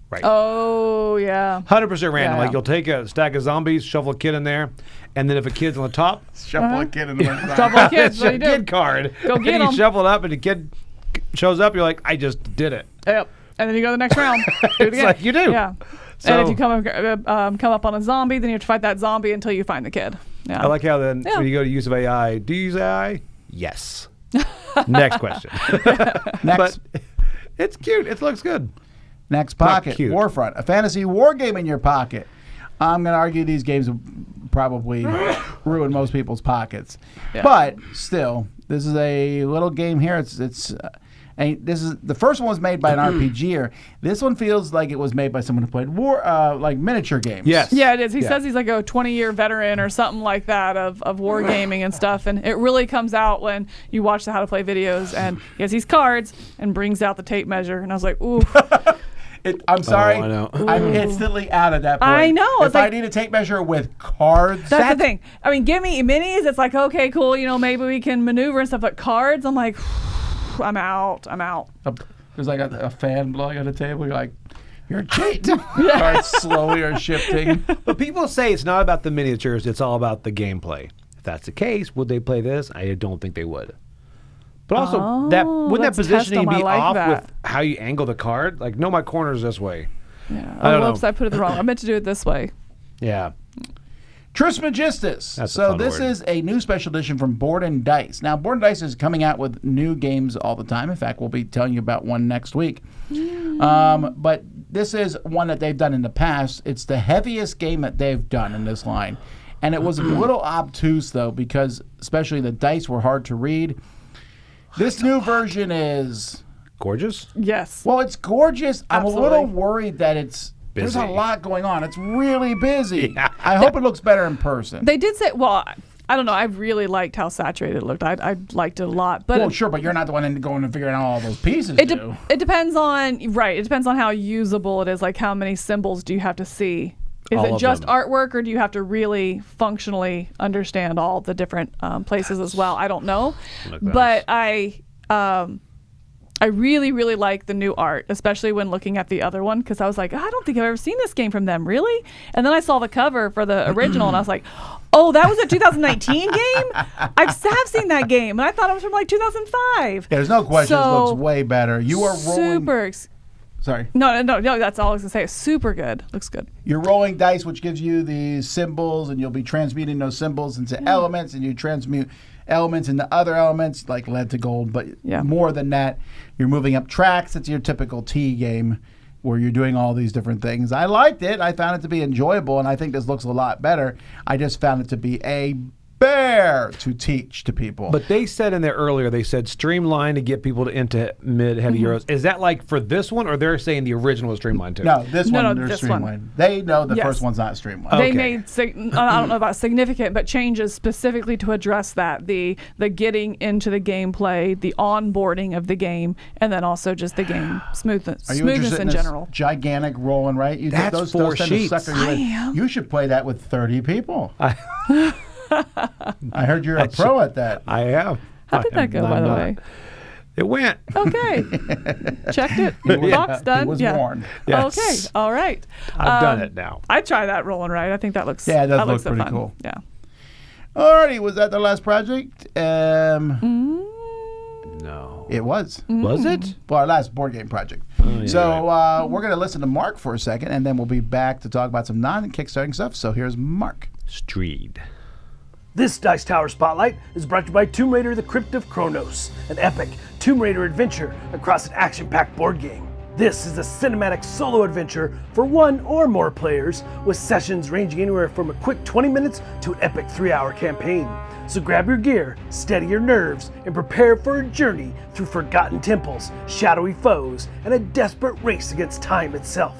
Right. Oh, yeah. 100% random. Yeah. Like you'll take a stack of zombies, shovel a kid in there, and then if a kid's on the top, Shuffle a kid in the Shuffle a kid. it's a kid card. Go get and you him. shuffle it up, and the kid shows up. You're like, I just did it. Yep. And then you go to the next round. Do it It's again. like you do. Yeah. So, and if you come up on a zombie, then you have to fight that zombie until you find the kid. Yeah. I like how then when you go to use of AI, do you use AI? Yes. Next question. Next. But it's cute. It looks good. Next pocket, cute. Warfront, a fantasy war game in your pocket. I'm going to argue these games will probably ruin most people's pockets. Yeah. But still, this is a little game here. This is the first one was made by an RPGer. This one feels like it was made by someone who played like miniature games. Yes. Yeah, it is. He says he's like a 20-year veteran or something like that of wargaming and stuff. And it really comes out when you watch the How to Play videos. And he has these cards and brings out the tape measure. And I was like, ooh. I'm sorry. I know. I'm instantly out at that point. I know. If I need a tape measure with cards. That's the thing. I mean, give me minis. It's like, okay, cool. Maybe we can maneuver and stuff. But cards, I'm like, I'm out. There's like a fan blowing on the table. You're like, you're cheating. Cards slowly are shifting. But people say it's not about the miniatures. It's all about the gameplay. If that's the case, would they play this? I don't think they would. But also, wouldn't that positioning be off with how you angle the card? Like, no, my corner's this way. Yeah. I don't know. I put it wrong. I meant to do it this way. Yeah. Trismegistus. That's a so fun this word. is a new special edition from Board and Dice. Now, Board and Dice is coming out with new games all the time. In fact, we'll be telling you about one next week. But this is one that they've done in the past. It's the heaviest game that they've done in this line. And it was a little obtuse, though, because especially the dice were hard to read. This new version is... Gorgeous? Yes. Well, it's gorgeous. Absolutely. I'm a little worried that there's a Busy. lot going on. It's really busy. I hope it looks better in person. They did say, well, I don't know. I really liked how saturated it looked. I liked it a lot. But Well, sure, but you're not the one going and figuring out all those pieces. it depends on, right. It depends on how usable it is. Like, how many symbols do you have to see? Is All it of just them. artwork, or do you have to really functionally understand all the different places as well? I don't know. Look But I really, really like the new art, especially when looking at the other one, because I was like, I don't think I've ever seen this game from them, really? And then I saw the cover for the original, and I was like, oh, that was a 2019 game? I have seen that game, and I thought it was from like 2005. Yeah, there's no question. So, it looks way better. You are rolling. Sorry. No, that's all I was going to say. It's super good. Looks good. You're rolling dice, which gives you these symbols, and you'll be transmuting those symbols into elements, and you transmute elements into other elements, like lead to gold. But more than that, you're moving up tracks. It's your typical T game where you're doing all these different things. I liked it. I found it to be enjoyable, and I think this looks a lot better. I just found it to be a bear to teach to people. But they said in there earlier, they said streamline to get people into mid-heavy Euros. Is that like for this one, or they're saying the original was streamlined too? No, this one, they're this streamlined. one. They know the first one's not streamlined. They made, I don't know about significant, but changes specifically to address that. The getting into the gameplay, the onboarding of the game, and then also just the game smoothness in general. Gigantic rolling, right? You That's those 4 tend to sheets. sucker you in. am. You should play that with 30 people. I heard you're a pro at that. I am. How did that go, by the way? It went. Okay. Checked it. Box done. It was warned. Yes. Okay. All right. I've done it now. I'd try that rolling right. I think that looks Yeah, that looks so pretty fun. cool. Yeah. Alrighty, was that the last project? No. It was. Was it? Well, our last board game project. yeah, So we're going to listen to Mark for a second, and then we'll be back to talk about some non-Kickstarting stuff. So here's Mark. Streed. This Dice Tower Spotlight is brought to you by Tomb Raider: The Crypt of Kronos, an epic Tomb Raider adventure across an action-packed board game. This is a cinematic solo adventure for 1 or more players, with sessions ranging anywhere from a quick 20 minutes to an epic 3-hour campaign. So grab your gear, steady your nerves, and prepare for a journey through forgotten temples, shadowy foes, and a desperate race against time itself.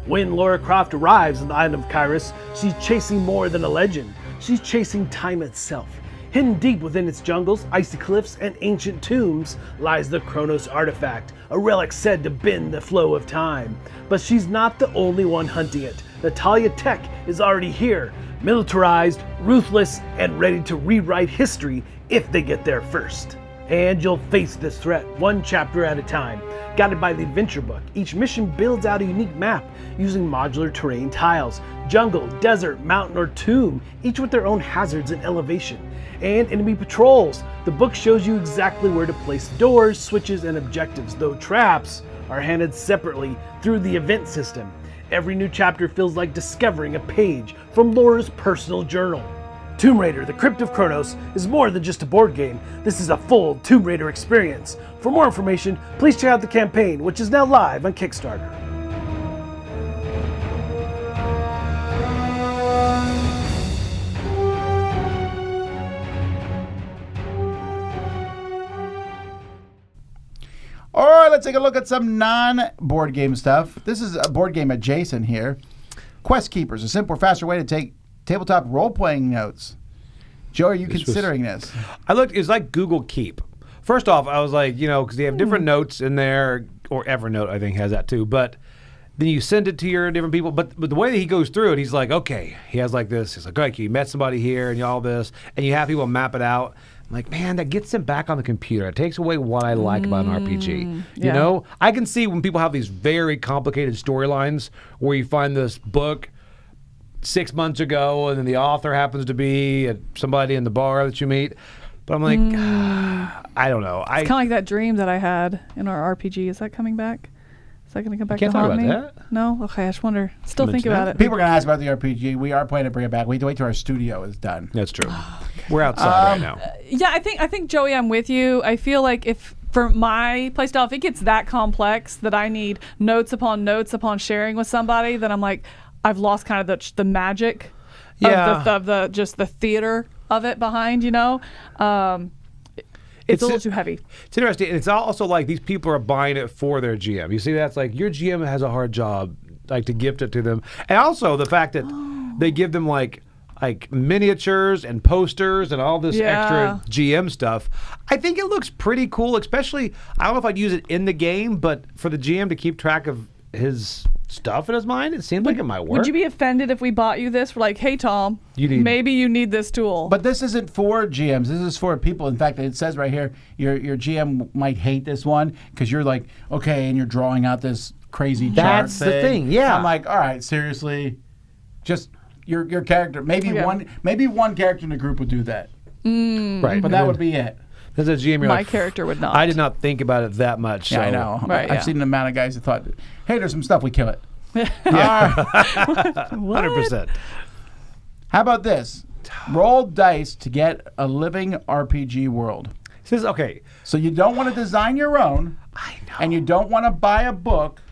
When Lara Croft arrives on the island of Kyrus, she's chasing more than a legend. She's chasing time itself. Hidden deep within its jungles, icy cliffs, and ancient tombs lies the Kronos artifact, a relic said to bend the flow of time. But she's not the only one hunting it. Natalia Tech is already here, militarized, ruthless, and ready to rewrite history if they get there first. And you'll face this threat one chapter at a time. Guided by the adventure book, each mission builds out a unique map using modular terrain tiles, jungle, desert, mountain, or tomb, each with their own hazards and elevation. And enemy patrols. The book shows you exactly where to place doors, switches, and objectives, though traps are handed separately through the event system. Every new chapter feels like discovering a page from Laura's personal journal. Tomb Raider: The Crypt of Kronos is more than just a board game. This is a full Tomb Raider experience. For more information, please check out the campaign, which is now live on Kickstarter. All right, let's take a look at some non-board game stuff. This is a board game adjacent here. QuestKeepers, a simpler, faster way to take tabletop role-playing notes. Joe, are you considering this? I looked. It's like Google Keep. First off, I was like, because they have different notes in there, or Evernote, I think, has that too. But then you send it to your different people. But the way that he goes through it, he's like, okay, he has like this. He's like, okay, you met somebody here and all this, and you have people map it out. I'm like, man, that gets them back on the computer. It takes away what I like about an RPG. You know, I can see when people have these very complicated storylines where you find this book 6 months ago, and then the author happens to be somebody in the bar that you meet. But I'm like, I don't know. It's kind of like that dream that I had in our RPG. Is that coming back? Is that going to come back to haunt me? Can't talk about that? No? Okay, I just wonder. Still think about it. People are going to ask about the RPG. We are planning to bring it back. We have to wait till our studio is done. That's true. We're outside right now. Yeah, I think Joey, I'm with you. I feel like if for my playstyle, if it gets that complex that I need notes upon sharing with somebody, then I'm like, I've lost kind of the magic of the just the theater of it behind, it's a little too heavy. It's interesting. And it's also like these people are buying it for their GM. You see, that's like your GM has a hard job, like to gift it to them. And also the fact that they give them like miniatures and posters and all this extra GM stuff. I think it looks pretty cool, especially, I don't know if I'd use it in the game, but for the GM to keep track of his stuff in his mind, it seems like it might work. Would you be offended if we bought you this? We're like, hey, Tom, maybe you need this tool. But this isn't for GMs. This is for people. In fact, it says right here, your GM might hate this one because you're like, okay, and you're drawing out this crazy chart That's the thing, yeah. I'm like, all right, seriously, just your character. Maybe one character in the group would do that. Right. But that would be it. As a GM, my character would not. I did not think about it that much. Yeah, so. I know. Right, I've seen the amount of guys that thought, hey, there's some stuff, we kill it. Yeah. 100%. How about this? Roll dice to get a living RPG world. This is okay. So you don't want to design your own. I know. And you don't want to buy a book.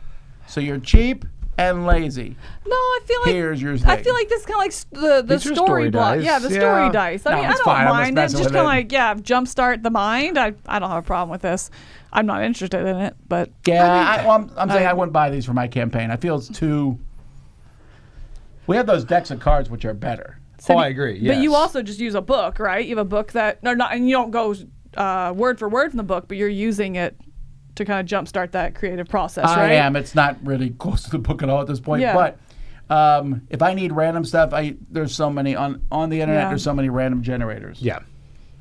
So you're cheap and lazy. No, I feel like here's your thing. I feel like this is kind of like the story block. Dice. Yeah, the story dice. I mean, I don't mind it. Just kind of like jumpstart the mind. I don't have a problem with this. I'm not interested in it, but I'm saying I wouldn't buy these for my campaign. I feel it's too. We have those decks of cards which are better. I agree. Yes. But you also just use a book, right? You have a book and you don't go word for word from the book, but you're using it to kind of jumpstart that creative process, right? I am. It's not really close to the book at all at this point. Yeah. But if I need random stuff, there's so many on the internet. Yeah. There's so many random generators. Yeah,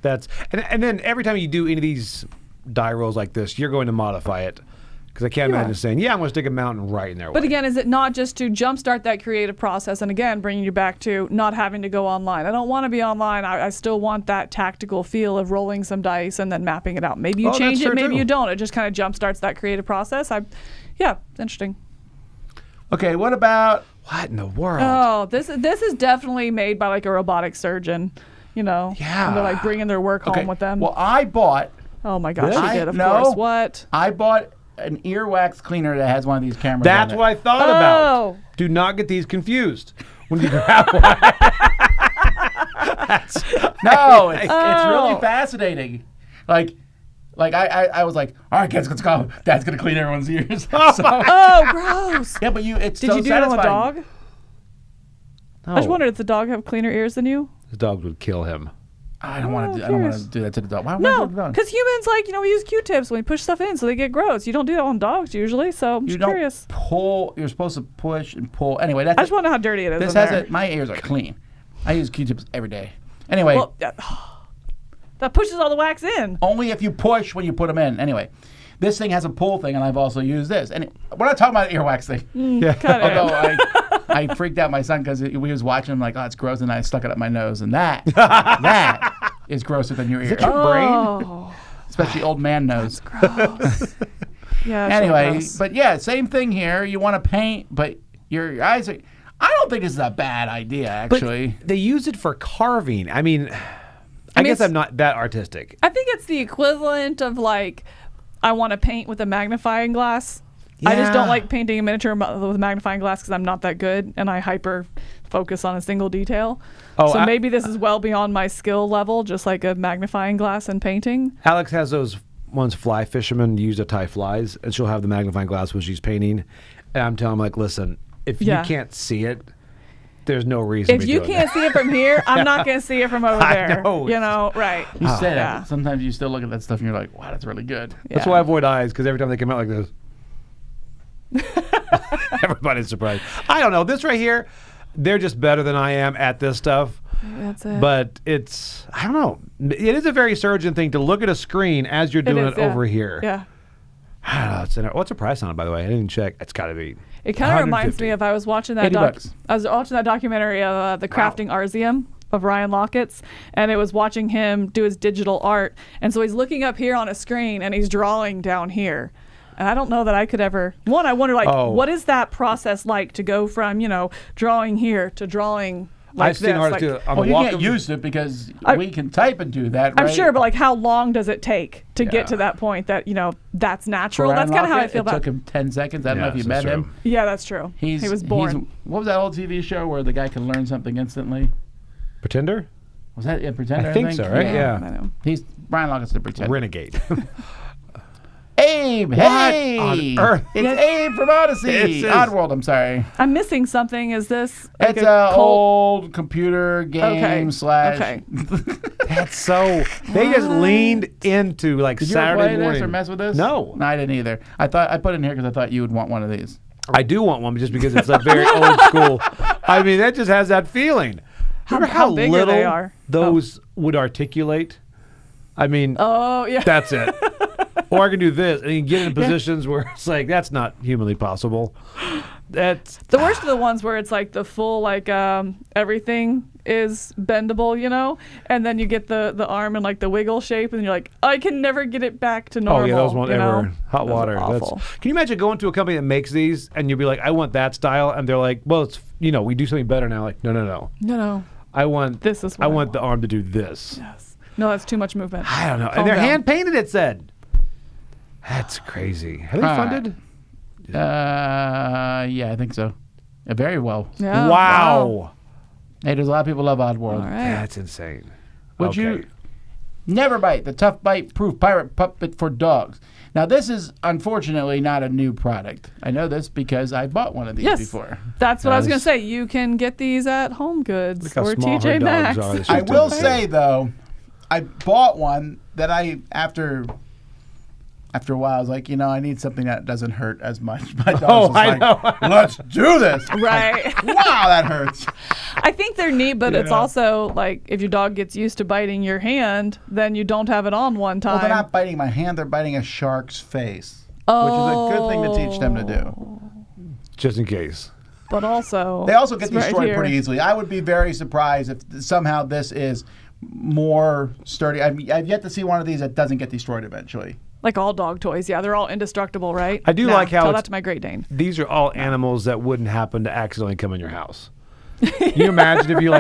and then every time you do any of these die rolls like this, you're going to modify it. Because I can't imagine saying, I'm going to stick a mountain right in there. But again, is it not just to jumpstart that creative process? And again, bringing you back to not having to go online. I don't want to be online. I still want that tactical feel of rolling some dice and then mapping it out. Maybe you change it, maybe you don't. It just kind of jumpstarts that creative process. It's interesting. Okay, what about... What in the world? Oh, this is definitely made by like a robotic surgeon, Yeah. And they're like bringing their work home with them. Well, I bought... Oh my gosh, you did, of course. What? I bought an earwax cleaner that has one of these cameras That's on it. what I thought about. Do not get these confused when you grab one. No, it's really fascinating. Like I was like, all right, kids, let's go. Dad's gonna clean everyone's ears. Oh, gross. Yeah, but it's Did so you do satisfying. it on a dog? No. I just wondered, does the dog have cleaner ears than you? The dog would kill him. I don't want to do that to the dog. Why would I No, do it to the dog? because humans we use Q-tips when we push stuff in, so they get gross. You don't do that on dogs usually, so I'm just curious. Pull. You're supposed to push and pull. Anyway, that's. I just want to know how dirty it is. This has it. My ears are clean. I use Q-tips every day. Anyway. That pushes all the wax in. Only if you push when you put them in. Anyway, this thing has a pull thing, and I've also used this. And we're not talking about an earwax thing. Although I freaked out my son because we was watching him like, oh, it's gross, and I stuck it up my nose, and that is grosser than your ear. Is it your brain? Especially old man nose. Gross. Yeah. Anyway, but yeah, same thing here. You want to paint, but your eyes are... I don't think this is a bad idea, actually. But they use it for carving. I mean, I guess I'm not that artistic. I think it's the equivalent of like, I want to paint with a magnifying glass. Yeah. I just don't like painting a miniature with a magnifying glass because I'm not that good, and I hyper focus on a single detail. So maybe this is well beyond my skill level, just like a magnifying glass and painting. Alex has those ones fly fishermen use to tie flies, and she'll have the magnifying glass when she's painting. And I'm telling them, like, listen, if you can't see it, there's no reason. If you can't see it from here, I'm not going to see it from over there. I know. You know, right? You say that. Sometimes you still look at that stuff and you're like, wow, that's really good. That's why I avoid eyes, because every time they come out like this, everybody's surprised. I don't know. This right here, they're just better than I am at this stuff. That's it. But it's, I don't know. It is a very surgeon thing to look at a screen as you're doing it over here. Yeah. I don't know. What's the price on it, by the way? I didn't check. It's got to be. It kind of reminds me of I was watching that documentary of the crafting Arzium of Ryan Lockett's, and it was watching him do his digital art, and so he's looking up here on a screen and he's drawing down here. And I don't know that I could ever. One, I wonder, like, what is that process like to go from, you know, drawing here to drawing like I've seen artists do it. Well, you can't use it because we can type and do that, right? I'm sure, but like, how long does it take to get to that point that, you know, that's natural? That's kind of how I feel about it. It took him 10 seconds. I don't know if you met him. Yeah, that's true. He was born. What was that old TV show where the guy can learn something instantly? Pretender? Was that Pretender? I think so, right? Yeah. I know. Brian Lockett's the Pretender. Renegade. Abe, hey! On Earth? It's Abe from Odyssey. Oddworld, I'm sorry. I'm missing something. Is this? It's an old computer game slash. Okay. That's so. They just leaned into like Did Saturday you ever play morning. this or mess with this? No, I didn't either. I put it in here because I thought you would want one of these. I do want one just because it's like very old school. I mean, that just has that feeling. Remember how big little they are? those would articulate? I mean, yeah. That's it. Or I can do this, and you can get in positions where it's like, that's not humanly possible. That's the worst of the ones where it's like the full, like, everything is bendable, you know? And then you get the arm in like the wiggle shape, and you're like, I can never get it back to normal. Oh, yeah, those won't ever. Hot water. Awful. Can you imagine going to a company that makes these, and you'll be like, I want that style, and they're like, well, it's, you know, we do something better now. Like, no. I want this is what I want the arm to do this. Yes. No, that's too much movement. I don't know. And they're hand painted, it said. That's crazy. Have they funded? Yeah, I think so. Very well. Yeah. Wow. Hey, there's a lot of people love Oddworld. All right. That's insane. Would you NeverBite, the tough bite proof pirate puppet for dogs. Now, this is unfortunately not a new product. I know this because I bought one of these before. That's what I was going to say. You can get these at Home Goods or TJ Maxx. I will say, though, I bought one that after a while, I was like, you know, I need something that doesn't hurt as much. My dog was like, let's do this. Right. Like, wow, that hurts. I think they're neat, but it's also like if your dog gets used to biting your hand, then you don't have it on one time. Well, they're not biting my hand. They're biting a shark's face, which is a good thing to teach them to do. Just in case. But also, they also get destroyed pretty easily. I would be very surprised if somehow this is more sturdy. I've yet to see one of these that doesn't get destroyed eventually. Like all dog toys, yeah, they're all indestructible, right? I do like how tell that to my Great Dane. These are all animals that wouldn't happen to accidentally come in your house. Can you imagine if you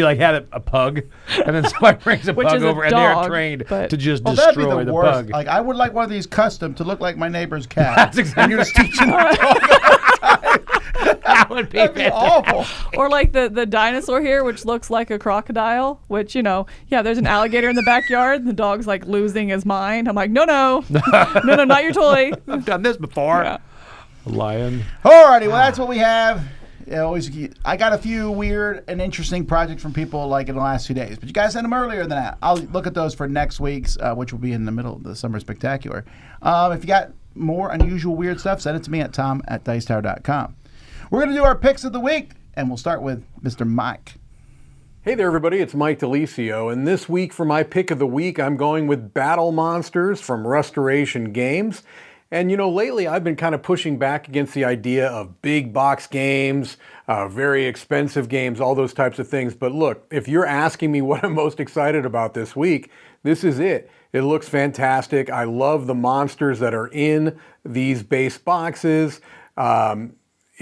had a pug, and then somebody brings a pug over and they're trained to just destroy the pug? Like I would like one of these custom to look like my neighbor's cat. That's exactly. And you're just teaching the dog. That would be awful. Or like the dinosaur here, which looks like a crocodile, which, you know, there's an alligator in the backyard, and the dog's like losing his mind. I'm like, no, not your toy. I've done this before. Yeah. A lion. Alrighty, well, that's what we have. I got a few weird and interesting projects from people like in the last few days, but you guys sent them earlier than that. I'll look at those for next week's, which will be in the middle of the Summer Spectacular. If you got more unusual weird stuff, send it to me at tom@dicetower.com. We're going to do our picks of the week, and we'll start with Mr. Mike. Hey there everybody, it's Mike DeLisio, and this week for my pick of the week I'm going with Battle Monsters from Restoration Games. And you know, lately I've been kind of pushing back against the idea of big box games, very expensive games, all those types of things. But look, if you're asking me what I'm most excited about this week, this is it. It looks fantastic. I love the monsters that are in these base boxes.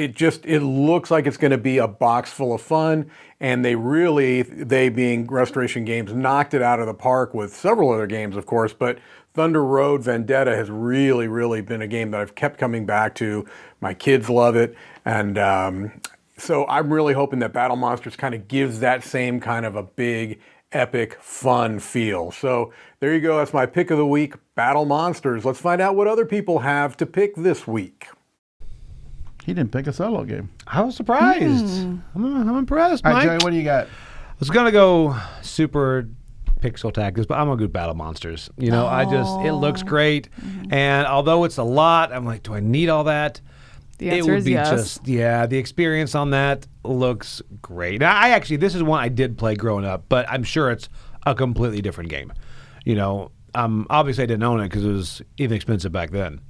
It looks like it's going to be a box full of fun, and they being Restoration Games, knocked it out of the park with several other games, of course, but Thunder Road Vendetta has really been a game that I've kept coming back to. My kids love it, and so I'm really hoping that Battle Monsters kind of gives that same kind of a big, epic, fun feel. So there you go, that's my pick of the week, Battle Monsters. Let's find out what other people have to pick this week. He didn't pick a solo game. I was surprised. I'm impressed, Mike. All right, Joey, what do you got? I was going to go super pixel tactics, but I'm going to go Battle Monsters. You know, it looks great. And although it's a lot, I'm like, do I need all that? The answer is yes. The experience on that looks great. Now, this is one I did play growing up, but I'm sure it's a completely different game. You know, obviously I didn't own it because it was even expensive back then.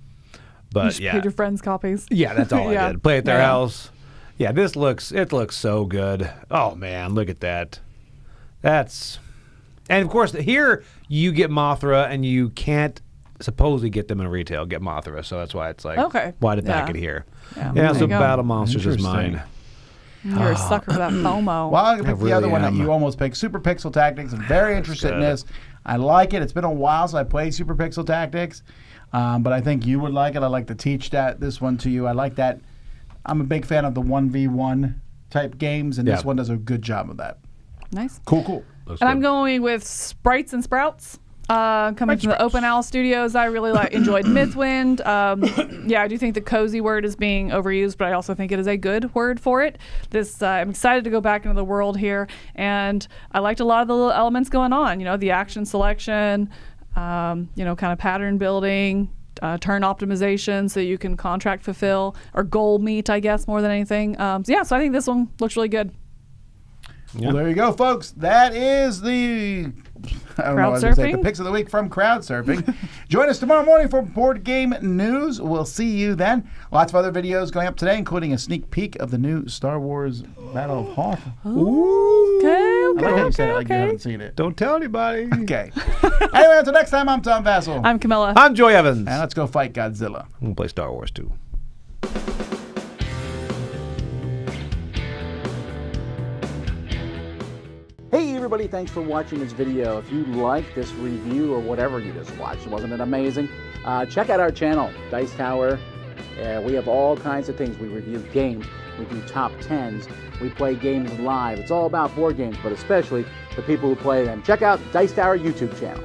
But you paid your friends copies. Yeah, that's all I did. Play at their house. Yeah, it looks so good. Oh man, look at that. And of course here you get Mothra and you can't supposedly get them in retail, get Mothra. So that's why it's like, why did pack it here? Yeah, so Battle Monsters is mine. You're a sucker for that FOMO. Well, I'm going to pick the other one that you almost picked, Super Pixel Tactics. I'm very interested in this. I like it. It's been a while since I played Super Pixel Tactics. But I think you would like it. I'd like to teach this one to you. I like that. I'm a big fan of the 1v1 type games, and this one does a good job of that. Nice. Cool. I'm going with Sprites and Sprouts. Coming from the Open Owl Studios. I really enjoyed Mythwind. I do think the cozy word is being overused, but I also think it is a good word for it. I'm excited to go back into the world here, and I liked a lot of the little elements going on. You know, the action selection, kind of pattern building, turn optimization so you can contract fulfill or goal meet, I guess, more than anything. So I think this one looks really good. Well, there you go, folks. That is the Crowdsurfing? The picks of the week from Crowdsurfing. Join us tomorrow morning for Board Game News. We'll see you then. Lots of other videos going up today, including a sneak peek of the new Star Wars Battle of Hoth. Ooh. Okay. I like how you said it like you haven't seen it. Don't tell anybody. Okay. Anyway, until next time, I'm Tom Vassell. I'm Camilla. I'm Joy Evans. And let's go fight Godzilla. I'm going to play Star Wars too. Hey everybody, thanks for watching this video. If you like this review or whatever you just watched, wasn't it amazing? Check out our channel, Dice Tower. We have all kinds of things. We review games, we do top 10s, we play games live. It's all about board games, but especially the people who play them. Check out Dice Tower YouTube channel.